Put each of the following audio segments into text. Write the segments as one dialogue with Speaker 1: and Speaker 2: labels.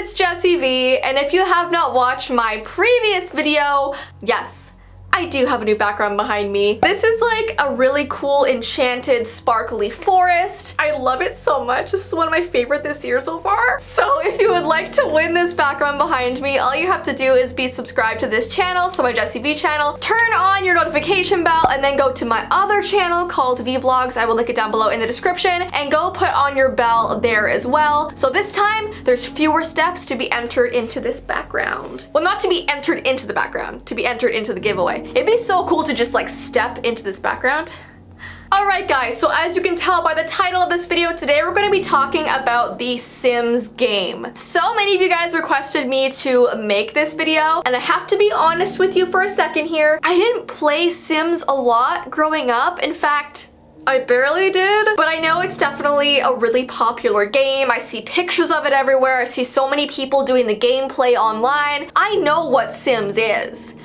Speaker 1: it's Jessii Vee, and if you have not watched my previous video, yes, I do have a new background behind me. This is like a really cool enchanted sparkly forest. I love it so much. This is one of my favorite this year so far. So if you would like to win this background behind me, all you have to do is be subscribed to this channel, so my Jessii Vee channel, turn on your notification bell, and then go to my other channel called Vee Vlogs. I will link it down below in the description, and go put on your bell there as well. So this time, there's fewer steps to be entered into this background. Well, not to be entered into the background, to be entered into the giveaway. It'd be so cool to just like step into this background. Alright guys, so as you can tell by the title of this video, today we're going to be talking about the Sims game. So many of you guys requested me to make this video, and I have to be honest with you for a second here. I didn't play Sims a lot growing up. In fact, I barely did, but I know it's definitely a really popular game. I see pictures of it everywhere. I see so many people doing the gameplay online. I know what Sims is.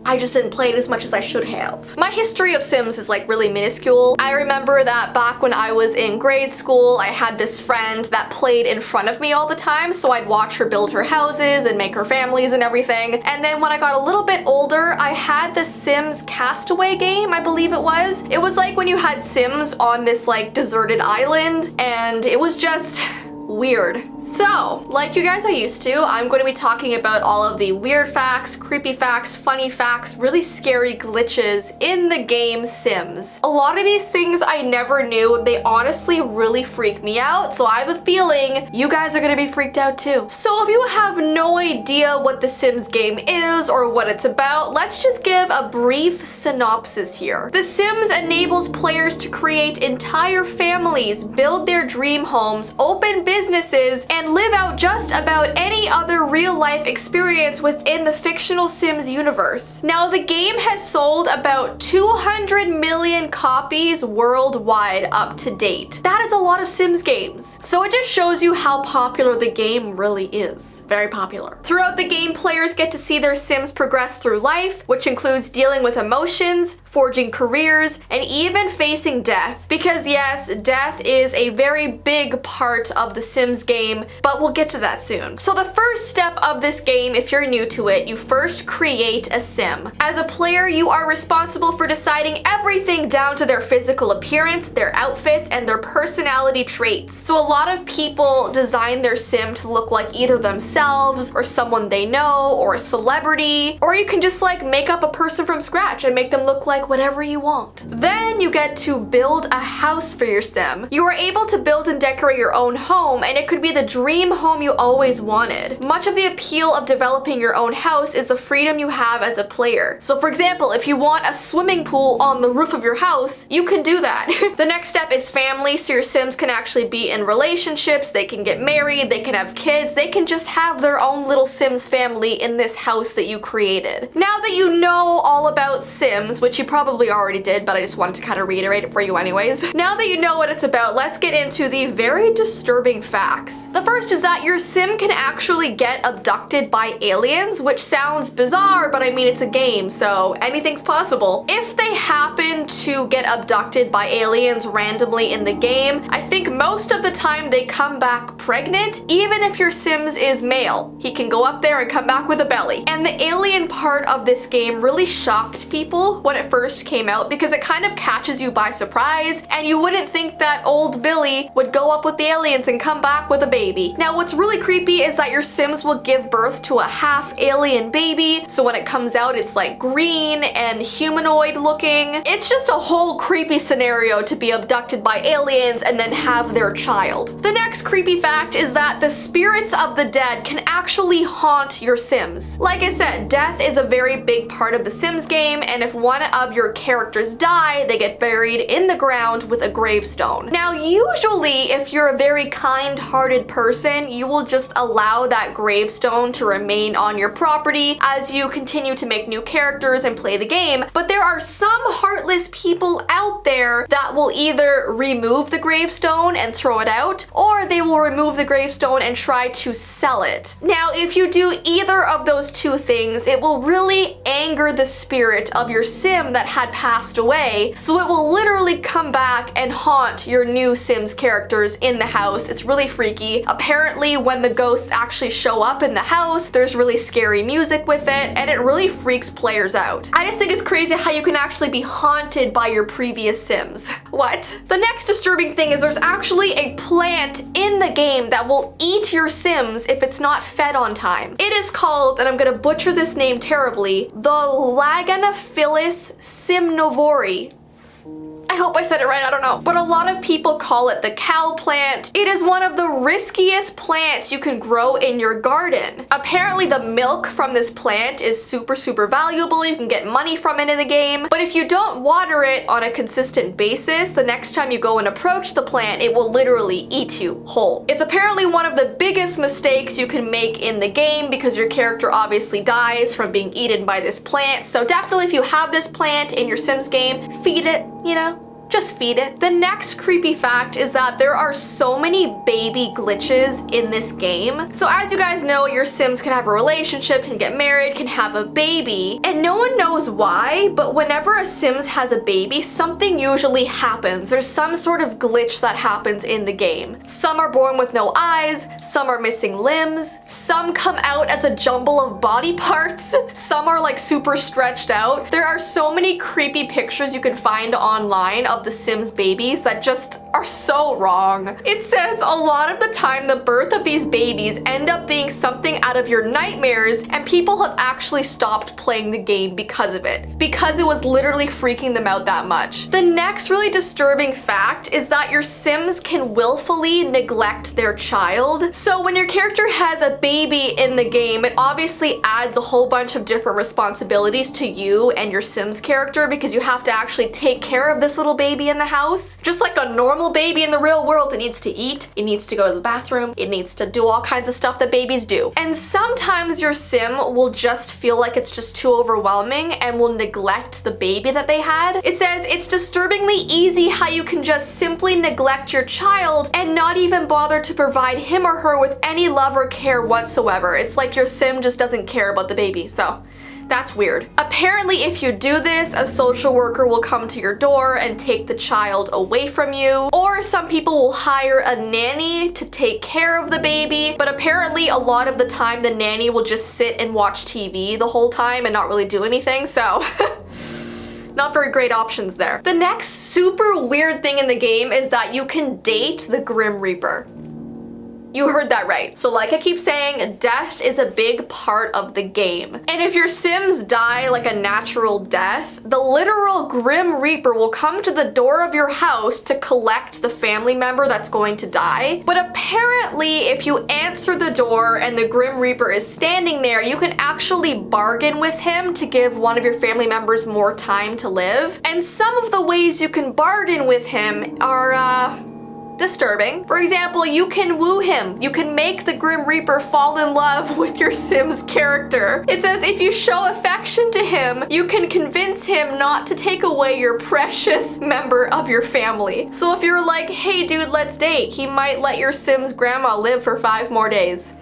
Speaker 1: I just didn't play it as much as I should have. My history of Sims is like really minuscule. I remember that back when I was in grade school, I had this friend that played in front of me all the time, so I'd watch her build her houses and make her families and everything. And then when I got a little bit older, I had the Sims Castaway game, I believe it was. It was like when you had Sims on this like deserted island, and it was just weird. So, like you guys are used to, I'm going to be talking about all of the weird facts, creepy facts, funny facts, really scary glitches in the game Sims. A lot of these things I never knew. They honestly really freak me out, so I have a feeling you guys are going to be freaked out too. So if you have no idea what the Sims game is or what it's about, let's just give a brief synopsis here. The Sims enables players to create entire families, build their dream homes, open businesses, and live out just about any other real-life experience within the fictional Sims universe. Now, the game has sold about 200 million copies worldwide up to date. That is a lot of Sims games. So it just shows you how popular the game really is. Very popular. Throughout the game, players get to see their Sims progress through life, which includes dealing with emotions, forging careers, and even facing death. Because yes, death is a very big part of the Sims game, but we'll get to that soon. So the first step of this game, if you're new to it, you first create a Sim. As a player, you are responsible for deciding everything down to their physical appearance, their outfits, and their personality traits. So a lot of people design their Sim to look like either themselves or someone they know or a celebrity, or you can just like make up a person from scratch and make them look like whatever you want. Then you get to build a house for your Sim. You are able to build and decorate your own home, and it could be the dream home you always wanted. Much of the appeal of developing your own house is the freedom you have as a player. So for example, if you want a swimming pool on the roof of your house, you can do that. The next step is family, so your Sims can actually be in relationships, they can get married, they can have kids, they can just have their own little Sims family in this house that you created. Now that you know all about Sims, which you probably already did, but I just wanted to kind of reiterate it for you anyways. Now that you know what it's about, let's get into the very disturbing facts. The first is that your Sim can actually get abducted by aliens, which sounds bizarre, but I mean it's a game, so anything's possible. If they happen to get abducted by aliens randomly in the game, I think most of the time they come back pregnant, even if your Sims is male. He can go up there and come back with a belly. And the alien part of this game really shocked people when it first came out because it kind of catches you by surprise, and you wouldn't think that old Billy would go up with the aliens and come back with a baby. Now what's really creepy is that your Sims will give birth to a half alien baby, so when it comes out it's like green and humanoid looking. It's just a whole creepy scenario to be abducted by aliens and then have their child. The next creepy fact is that the spirits of the dead can actually haunt your Sims. Like I said, death is a very big part of the Sims game, and if one of your characters die, they get buried in the ground with a gravestone. Now usually if you're a very kind-hearted person, you will just allow that gravestone to remain on your property as you continue to make new characters and play the game, but there are some heartless people out there that will either remove the gravestone and throw it out, or they will remove remove the gravestone and try to sell it. Now, if you do either of those two things, it will really anger the spirit of your sim that had passed away, so it will literally come back and haunt your new Sims characters in the house. It's really freaky. Apparently, when the ghosts actually show up in the house, there's really scary music with it, and it really freaks players out. I just think it's crazy how you can actually be haunted by your previous Sims. What? The next disturbing thing is there's actually a plant in the game that will eat your Sims if it's not fed on time. It is called, and I'm gonna butcher this name terribly, the Laganaphilus simnovori. I hope I said it right, I don't know. But a lot of people call it the cow plant. It is one of the riskiest plants you can grow in your garden. Apparently the milk from this plant is super valuable. You can get money from it in the game. But if you don't water it on a consistent basis, the next time you go and approach the plant, it will literally eat you whole. It's apparently one of the biggest mistakes you can make in the game because your character obviously dies from being eaten by this plant. So definitely if you have this plant in your Sims game, feed it, you know? Just feed it. The next creepy fact is that there are so many baby glitches in this game. So as you guys know, your Sims can have a relationship, can get married, can have a baby, and no one knows why, but whenever a Sims has a baby, something usually happens. There's some sort of glitch that happens in the game. Some are born with no eyes, some are missing limbs, some come out as a jumble of body parts, some are like super stretched out. There are so many creepy pictures you can find online of the Sims babies that just are so wrong. It says a lot of the time the birth of these babies end up being something out of your nightmares, and people have actually stopped playing the game because of it, because it was literally freaking them out that much. The next really disturbing fact is that your Sims can willfully neglect their child. So when your character has a baby in the game, it obviously adds a whole bunch of different responsibilities to you and your Sims character because you have to actually take care of this little baby in the house. Just like a normal baby in the real world, it needs to eat, it needs to go to the bathroom, it needs to do all kinds of stuff that babies do. And sometimes your Sim will just feel like it's just too overwhelming and will neglect the baby that they had. It says it's disturbingly easy how you can just simply neglect your child and not even bother to provide him or her with any love or care whatsoever. It's like your Sim just doesn't care about the baby, so that's weird. Apparently, if you do this, a social worker will come to your door and take the child away from you. Or some people will hire a nanny to take care of the baby, but apparently a lot of the time the nanny will just sit and watch TV the whole time and not really do anything, so not very great options there. The next super weird thing in the game is that you can date the Grim Reaper. You heard that right. So like I keep saying, death is a big part of the game. And if your Sims die like a natural death, the literal Grim Reaper will come to the door of your house to collect the family member that's going to die. But apparently, if you answer the door and the Grim Reaper is standing there, you can actually bargain with him to give one of your family members more time to live. And some of the ways you can bargain with him are, disturbing. For example, you can woo him. You can make the Grim Reaper fall in love with your Sims character. It says if you show affection to him, you can convince him not to take away your precious member of your family. So if you're like, hey dude, let's date, he might let your Sims grandma live for 5 more days.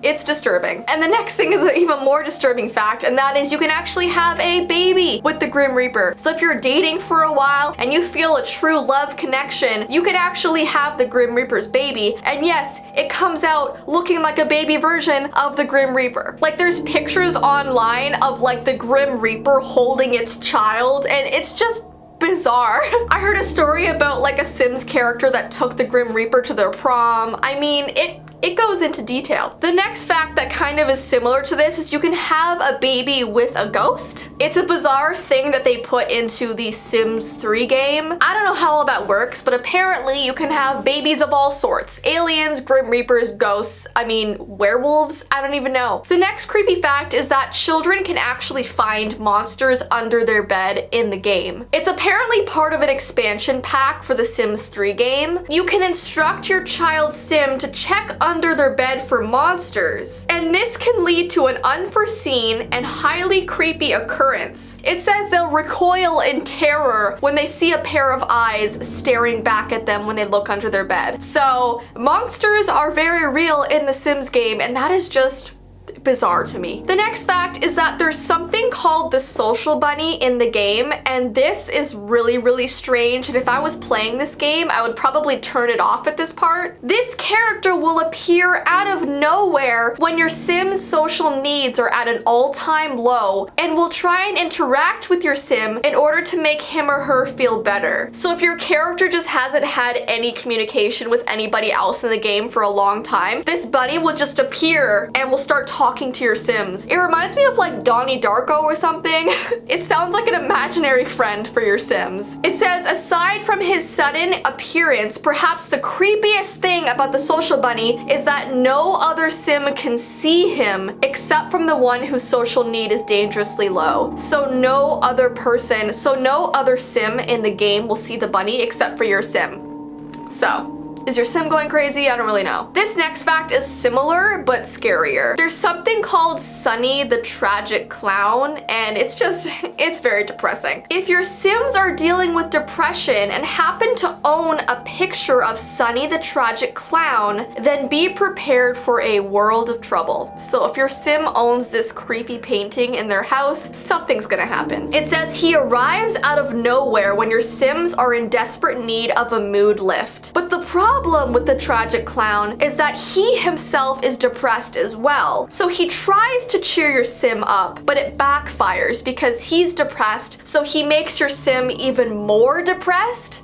Speaker 1: It's disturbing. And the next thing is an even more disturbing fact, and that is you can actually have a baby with the Grim Reaper. So if you're dating for a while and you feel a true love connection, you could actually have the Grim Reaper's baby. And yes, it comes out looking like a baby version of the Grim Reaper. Like there's pictures online of like the Grim Reaper holding its child, and it's just bizarre. I heard a story about like a Sims character that took the Grim Reaper to their prom. I mean, it goes into detail. The next fact that kind of is similar to this is you can have a baby with a ghost. It's a bizarre thing that they put into the Sims 3 game. I don't know how all that works, but apparently you can have babies of all sorts. Aliens, Grim Reapers, ghosts, I mean, werewolves, I don't even know. The next creepy fact is that children can actually find monsters under their bed in the game. It's apparently part of an expansion pack for the Sims 3 game. You can instruct your child's Sim to check under their bed for monsters. And this can lead to an unforeseen and highly creepy occurrence. It says they'll recoil in terror when they see a pair of eyes staring back at them when they look under their bed. So monsters are very real in the Sims game, and that is just bizarre to me. The next fact is that there's something called the social bunny in the game, and this is really strange, and if I was playing this game, I would probably turn it off at this part. This character will appear out of nowhere when your Sim's social needs are at an all-time low and will try and interact with your Sim in order to make him or her feel better. So if your character just hasn't had any communication with anybody else in the game for a long time, this bunny will just appear and will start talking to your Sims. It reminds me of like Donnie Darko or something. It sounds like an imaginary friend for your Sims. It says, aside from his sudden appearance, perhaps the creepiest thing about the social bunny is that no other Sim can see him except from the one whose social need is dangerously low. So no other Sim in the game will see the bunny except for your Sim. So, is your Sim going crazy? I don't really know. This next fact is similar, but scarier. There's something called Sunny the Tragic Clown, and it's very depressing. If your Sims are dealing with depression and happen to own a picture of Sunny the Tragic Clown, then be prepared for a world of trouble. So if your Sim owns this creepy painting in their house, something's gonna happen. It says he arrives out of nowhere when your Sims are in desperate need of a mood lift. But the problem with the tragic clown is that he himself is depressed as well. So he tries to cheer your Sim up, but it backfires because he's depressed, so he makes your Sim even more depressed.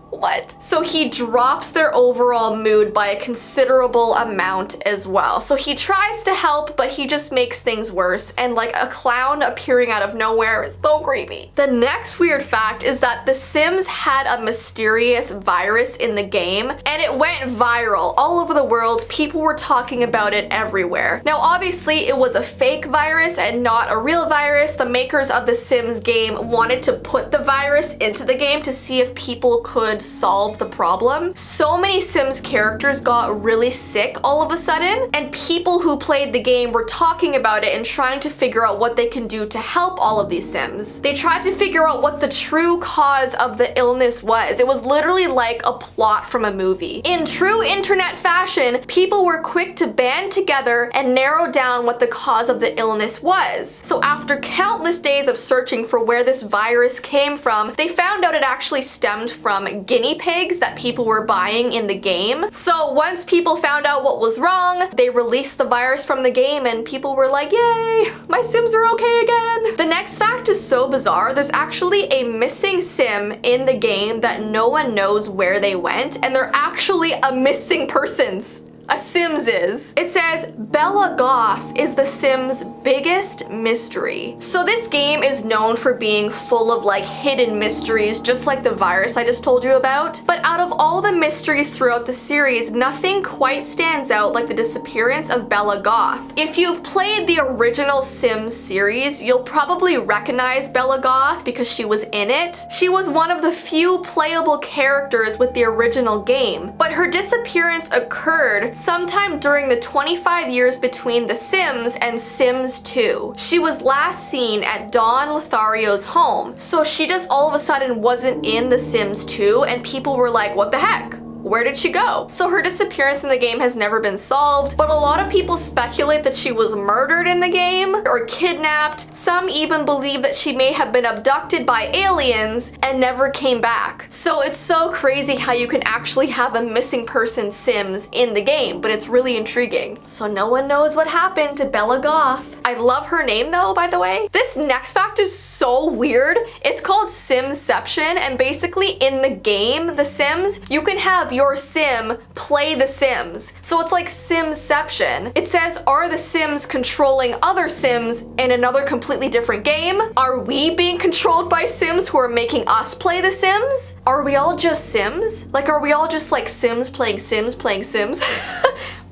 Speaker 1: What? So he drops their overall mood by a considerable amount as well. So he tries to help, but he just makes things worse, and like a clown appearing out of nowhere is so creepy. The next weird fact is that The Sims had a mysterious virus in the game, and it went viral all over the world. People were talking about it everywhere. Now obviously it was a fake virus and not a real virus. The makers of The Sims game wanted to put the virus into the game to see if people could solve the problem. So many Sims characters got really sick all of a sudden, and people who played the game were talking about it and trying to figure out what they can do to help all of these Sims. They tried to figure out what the true cause of the illness was. It was literally like a plot from a movie. In true internet fashion, people were quick to band together and narrow down what the cause of the illness was. So after countless days of searching for where this virus came from, they found out it actually stemmed from guinea pigs that people were buying in the game. So once people found out what was wrong, they released the virus from the game and people were like, yay, my Sims are okay again. The next fact is so bizarre. There's actually a missing Sim in the game that no one knows where they went, and they're actually a missing persons. A Sims is. It says Bella Goth is the Sims' biggest mystery. So this game is known for being full of like hidden mysteries, just like the virus I just told you about. But out of all the mysteries throughout the series, nothing quite stands out like the disappearance of Bella Goth. If you've played the original Sims series, you'll probably recognize Bella Goth because she was in it. She was one of the few playable characters with the original game, but her disappearance occurred sometime during the 25 years between The Sims and Sims 2. She was last seen at Don Lothario's home, so she just all of a sudden wasn't in The Sims 2, and people were like, what the heck? Where did she go? So her disappearance in the game has never been solved, but a lot of people speculate that she was murdered in the game or kidnapped. Some even believe that she may have been abducted by aliens and never came back. So it's so crazy how you can actually have a missing person Sims in the game, but it's really intriguing. So no one knows what happened to Bella Goth. I love her name though, by the way. This next fact is so weird. It's called Simception, and basically in the game, The Sims, you can have your Sim play The Sims. So it's like Simception. It says, are the Sims controlling other Sims in another completely different game? Are we being controlled by Sims who are making us play The Sims? Are we all just Sims? Like, are we all just like Sims playing Sims playing Sims?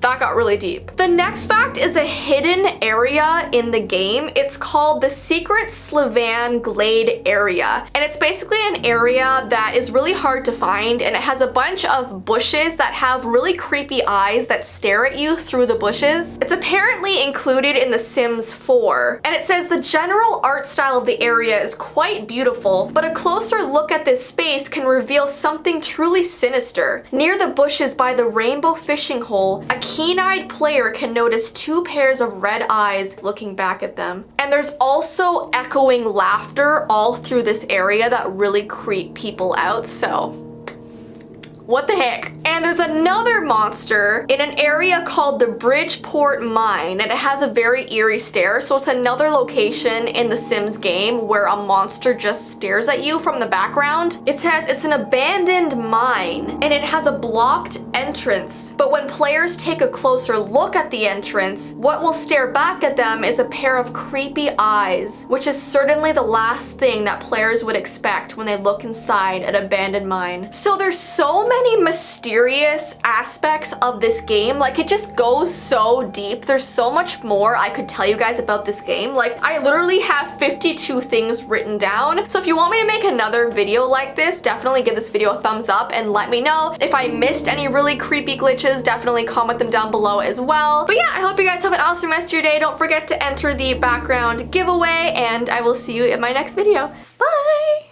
Speaker 1: that got really deep. The next fact is a hidden area in the game. It's called the Secret Slavan Glade area. And it's basically an area that is really hard to find, and it has a bunch of bushes that have really creepy eyes that stare at you through the bushes. It's apparently included in The Sims 4. And it says the general art style of the area is quite beautiful, but a closer look at this space can reveal something truly sinister. Near the bushes by the rainbow fishing hole, a keen-eyed player can notice two pairs of red eyes looking back at them. And there's also echoing laughter all through this area that really creep people out, so what the heck? And there's another monster in an area called the Bridgeport Mine, and it has a very eerie stare, so it's another location in the Sims game where a monster just stares at you from the background. It says it's an abandoned mine, and it has a blocked entrance, but when players take a closer look at the entrance, what will stare back at them is a pair of creepy eyes, which is certainly the last thing that players would expect when they look inside an abandoned mine. So there's so many mysterious aspects of this game. Like, it just goes so deep. There's so much more I could tell you guys about this game. Like, I literally have 52 things written down. So if you want me to make another video like this, definitely give this video a thumbs up and let me know. If I missed any really creepy glitches, definitely comment them down below as well. But yeah, I hope you guys have an awesome rest of your day. Don't forget to enter the background giveaway, and I will see you in my next video. Bye!